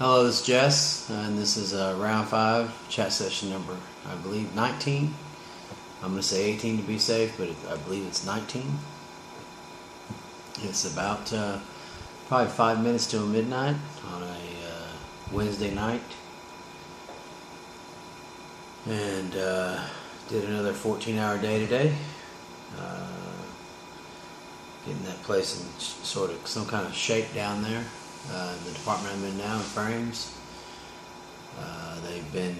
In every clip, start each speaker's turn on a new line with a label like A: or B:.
A: Hello, this is Jess, and this is round 5, chat session number, I believe, 19. I'm going to say 18 to be safe, but I believe it's 19. It's about probably 5 minutes till midnight on a Wednesday night. And did another 14-hour day today. Getting that place in sort of some kind of shape down there. The department I'm in now in frames. They've been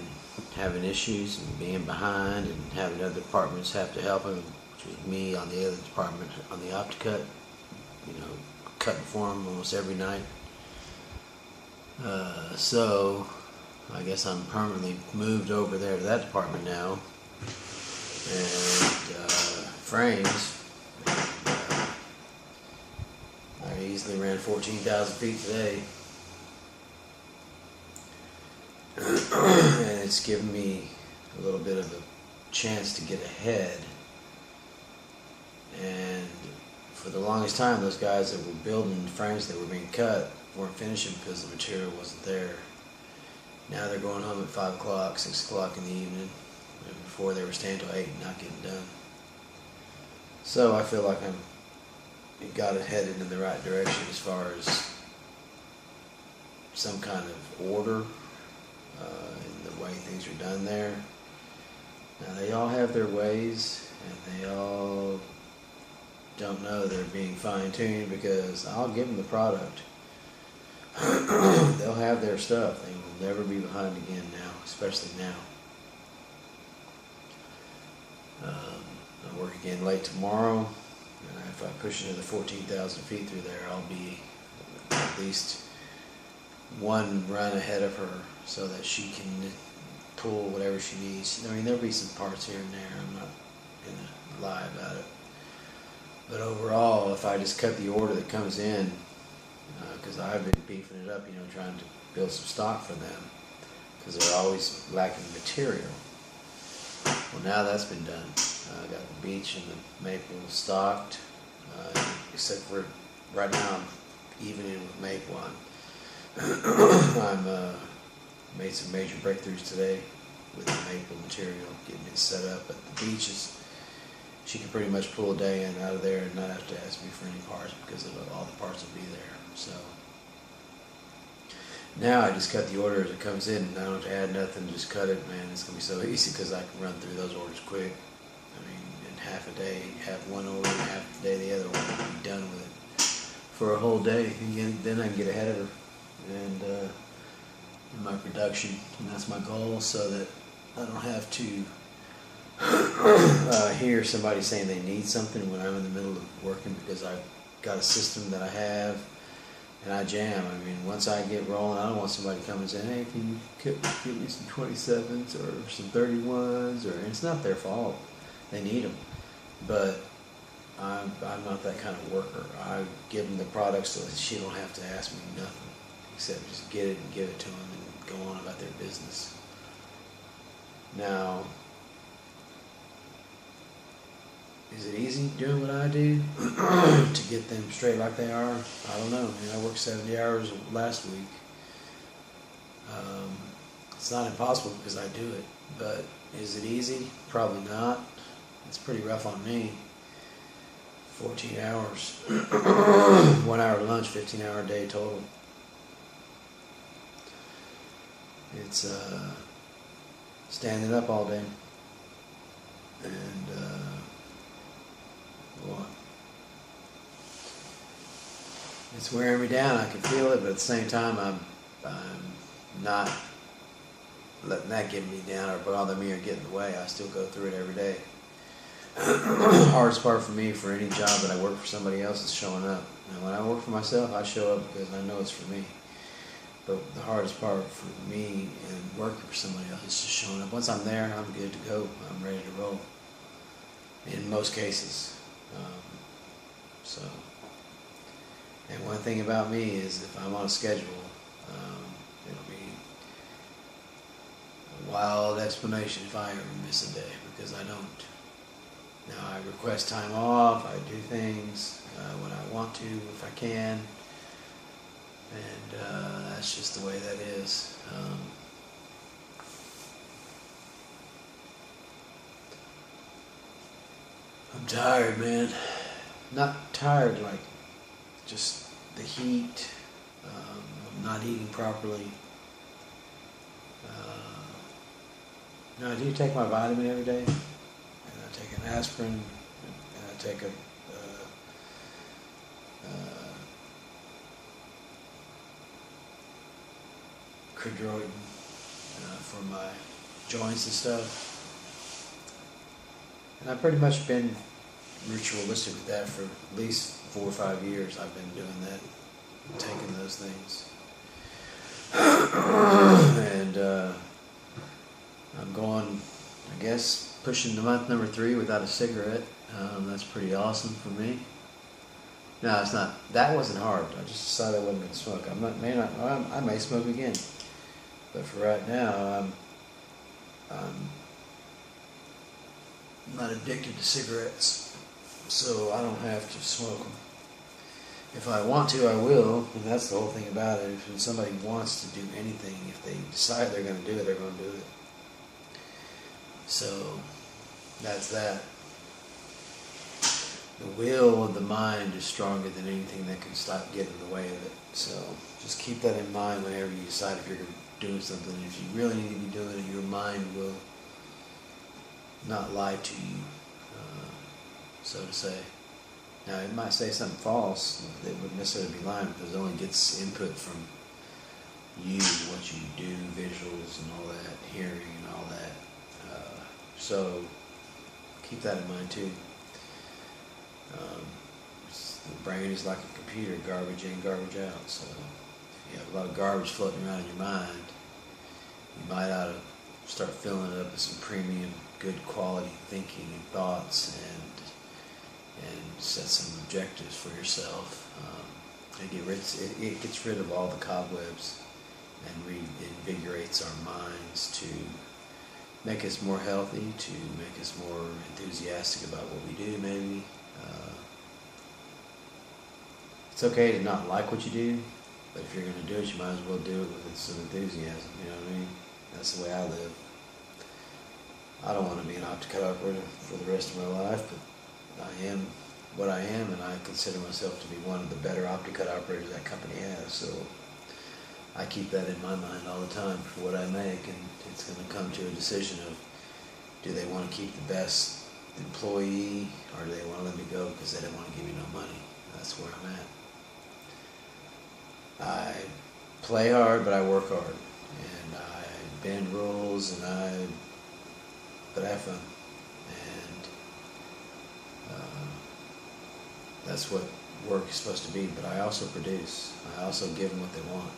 A: having issues and being behind and having other departments have to help him, which was me on the other department on the OptiCut, cutting for him almost every night. So I guess I'm permanently moved over there to that department now. And frames, I easily ran 14,000 feet today. And it's given me a little bit of a chance to get ahead. And for the longest time, those guys that were building frames that were being cut weren't finishing because the material wasn't there. Now they're going home at 5 o'clock, 6 o'clock in the evening. And before they were staying till 8 and not getting done. So I feel like I got it headed in the right direction as far as some kind of order in the way things are done there. Now they all have their ways, and they all don't know they're being fine-tuned, because I'll give them the product. They'll have their stuff. They will never be behind again now, especially now. I work again late tomorrow, and if I push another 14,000 feet through there, I'll be at least one run ahead of her so that she can pull whatever she needs. I mean, there'll be some parts here and there. I'm not going to lie about it. But overall, if I just cut the order that comes in, because I've been beefing it up, trying to build some stock for them, because they're always lacking material. Well, now that's been done. I got the beech and the maple stocked, except for right now I'm evening with maple. I'm made some major breakthroughs today with the maple material, getting it set up. But the beech she can pretty much pull a day in out of there and not have to ask me for any parts, because all the parts will be there. So now I just cut the order as it comes in, and I don't have to add nothing, just cut it. Man, it's going to be so easy because I can run through those orders quick. I mean, in half a day, have one order, and half a day the other one, and be done with it for a whole day. And then I can get ahead of her and in my production, and that's my goal, so that I don't have to hear somebody saying they need something when I'm in the middle of working, because I've got a system that I have, and I jam. I mean, once I get rolling, I don't want somebody coming and saying, hey, can you give me some 27s or some 31s, and it's not their fault. They need them. But I'm not that kind of worker. I give them the product so that she don't have to ask me nothing, except just get it and give it to them and go on about their business. Now, is it easy doing what I do to get them straight like they are? I don't know. I worked 70 hours last week. It's not impossible because I do it, but is it easy? Probably not. It's pretty rough on me. 14 hours, 1 hour lunch, 15-hour day total. It's standing up all day, and it's wearing me down. I can feel it, but at the same time, I'm not letting that get me down or bother me or get in the way. I still go through it every day. Hardest part for me for any job that I work for somebody else is showing up. Now, when I work for myself, I show up because I know it's for me. But the hardest part for me and working for somebody else is just showing up. Once I'm there, I'm good to go. I'm ready to roll. In most cases. And one thing about me is if I'm on a schedule, it'll be a wild explanation if I ever miss a day, because I don't. Now, I request time off, I do things when I want to, if I can, and that's just the way that is. I'm tired, man. Not tired like just the heat, not eating properly. No, I do take my vitamin every day, and I take an aspirin, and I take a Credroid for my joints and stuff. And I've pretty much been ritualistic with that for at least 4 or 5 years. I've been doing that, taking those things. And I'm going, I guess, pushing to month number 3 without a cigarette. That's pretty awesome for me. No, it's not. That wasn't hard. I just decided I wasn't going to smoke. I may smoke again. But for right now, I'm not addicted to cigarettes, so I don't have to smoke them. If I want to, I will, and that's the whole thing about it. If somebody wants to do anything, if they decide they're going to do it, they're going to do it. So, that's that. The will of the mind is stronger than anything that can stop getting in the way of it. So, just keep that in mind whenever you decide if you're doing something. If you really need to be doing it, your mind will not lie to you, so to say. Now, it might say something false that wouldn't necessarily be lying, because it only gets input from you, what you do, visuals and all that, hearing and all that. So keep that in mind too. The brain is like a computer, garbage in, garbage out. So if you have a lot of garbage floating around in your mind, you might ought to start filling it up with some premium, good quality thinking and thoughts, and set some objectives for yourself. It gets rid of all the cobwebs and reinvigorates our minds to make us more healthy, to make us more enthusiastic about what we do, maybe. It's okay to not like what you do, but if you're going to do it, you might as well do it with some enthusiasm, you know what I mean? That's the way I live. I don't want to be an OptiCut operator for the rest of my life, but I am what I am, and I consider myself to be one of the better OptiCut operators that company has, so I keep that in my mind all the time for what I make, and it's going to come to a decision of, do they want to keep the best employee, or do they want to let me go because they don't want to give me no money? That's where I'm at. I play hard, but I work hard, and I bend rules, but I have fun, and that's what work is supposed to be. But I also produce. I also give them what they want.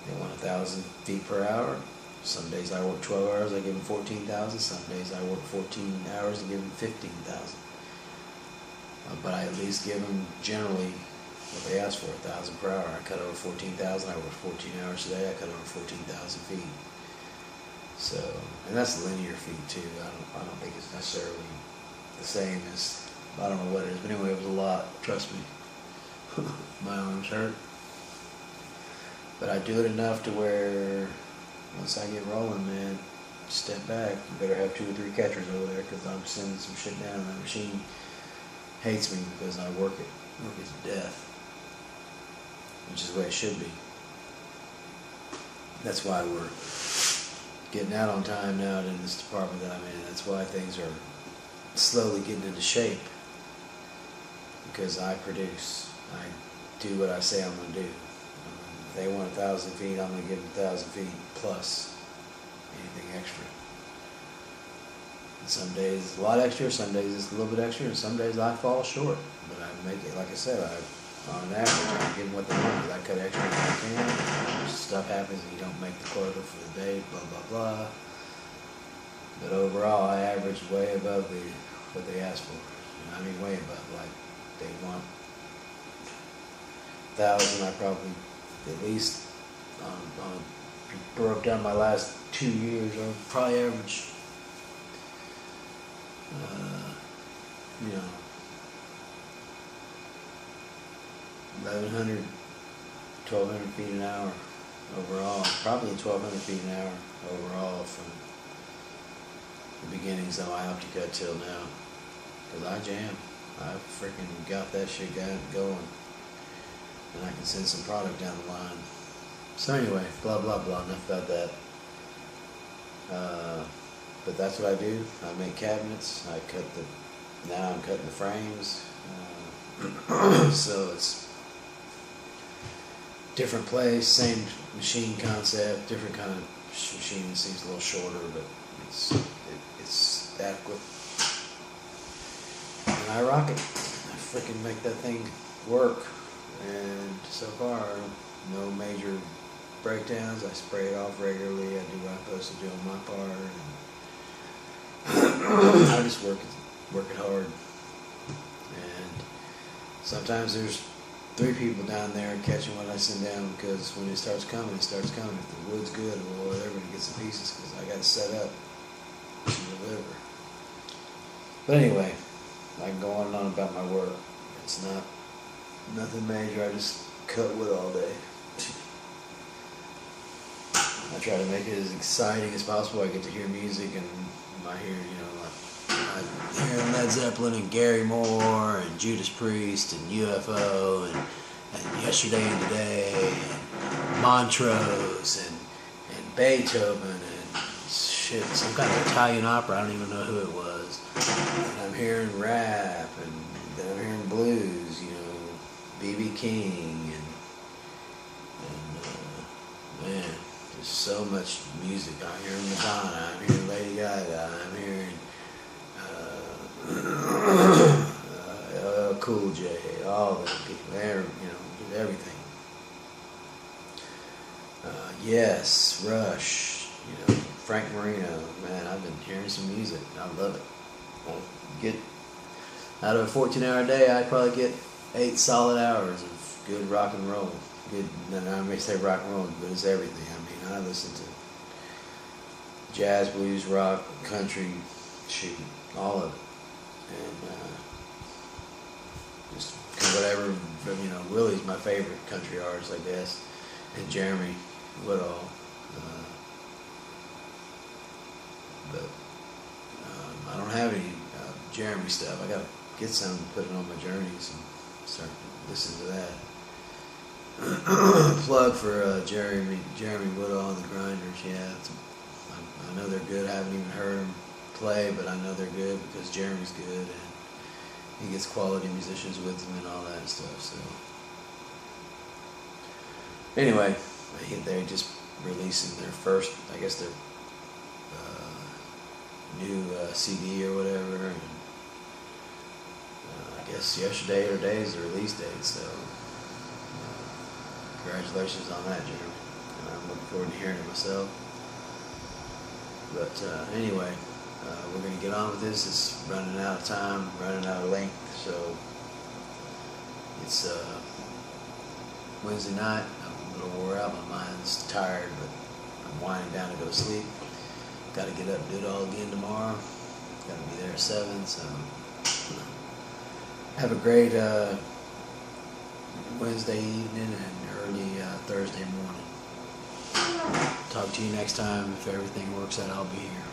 A: They want 1,000 feet per hour. Some days I work 12 hours, I give them 14,000. Some days I work 14 hours and give them 15,000. But I at least give them generally what they ask for, 1,000 per hour. I cut over 14,000. I work 14 hours today. I cut over 14,000 feet. So, and that's linear feet too. I don't think it's necessarily the same as, I don't know what it is, but anyway, it was a lot. Trust me. My arms hurt. But I do it enough to where once I get rolling, man, step back. You better have 2 or 3 catchers over there, because I'm sending some shit down, and that machine hates me because I work it to death, which is the way it should be. That's why we're getting out on time now in this department that I'm in. That's why things are slowly getting into shape, because I produce. I do what I say I'm going to do. If they want 1,000 feet, I'm going to give them 1,000 feet plus anything extra. And some days it's a lot extra, some days it's a little bit extra, and some days I fall short. But I make it, like I said, on an average, I give them what they want. I cut extra if I can. Stuff happens and you don't make the quota for the day, blah, blah, blah. But overall, I average way above what they ask for. I mean, way above. Like, they want 1,000, I probably, at least, broke down my last 2 years, I probably average, 1,100, 1,200 feet an hour overall. Probably 1,200 feet an hour overall from the beginnings of my OptiCut till now. Because I jam. I freaking got that shit going. And I can send some product down the line. So anyway, blah, blah, blah. Enough about that. But that's what I do. I make cabinets. Now I'm cutting the frames. So different place, same machine concept, different kind of machine. It seems a little shorter, but it's adequate. And I rock it. I freaking make that thing work. And so far, no major breakdowns. I spray it off regularly. I do what I'm supposed to do on my part. And I just work it hard. And sometimes there's 3 people down there catching what I send down, because when it starts coming, it starts coming. If the wood's good, well, they're going to get some pieces because I got to set up to deliver. But anyway, I can go on and on about my work. It's nothing major. I just cut wood all day. I try to make it as exciting as possible. I get to hear music, and I hear, I hear Led Zeppelin and Gary Moore and Judas Priest and UFO and Yesterday and Today and Montrose and Beethoven and shit, some kind of Italian opera. I don't even know who it was. And I'm hearing rap, and then I'm hearing blues, B.B. King and man, there's so much music. I'm hearing Madonna, I'm hearing Lady Gaga, I'm hearing Cool J, all the people there, everything. Yes, Rush, Frank Marino. Man, I've been hearing some music. I love it. I get out of a 14-hour day, I probably get 8 solid hours of good rock and roll. Good. And I may say rock and roll, but it's everything. I mean, I listen to jazz, blues, rock, country, shoot, all of it. And just whatever, Willie's my favorite country artist, I guess, and Jeremy Woodall. But I don't have any Jeremy stuff. I gotta get some and put it on my journeys and start listening to that. Plug for Jeremy Woodall and the Grinders. Yeah, I know they're good. I haven't even heard them play, but I know they're good because Jeremy's good and he gets quality musicians with him and all that stuff. So anyway, they're just releasing their first, I guess their new CD or whatever. And I guess yesterday or today is the release date. So congratulations on that, Jeremy. And I'm looking forward to hearing it myself. But anyway, we're going to get on with this. It's running out of time, running out of length. So it's Wednesday night. I'm a little wore out. My mind's tired, but I'm winding down to go to sleep. Got to get up and do it all again tomorrow. Got to be there at 7. So have a great Wednesday evening and early Thursday morning. Talk to you next time. If everything works out, I'll be here.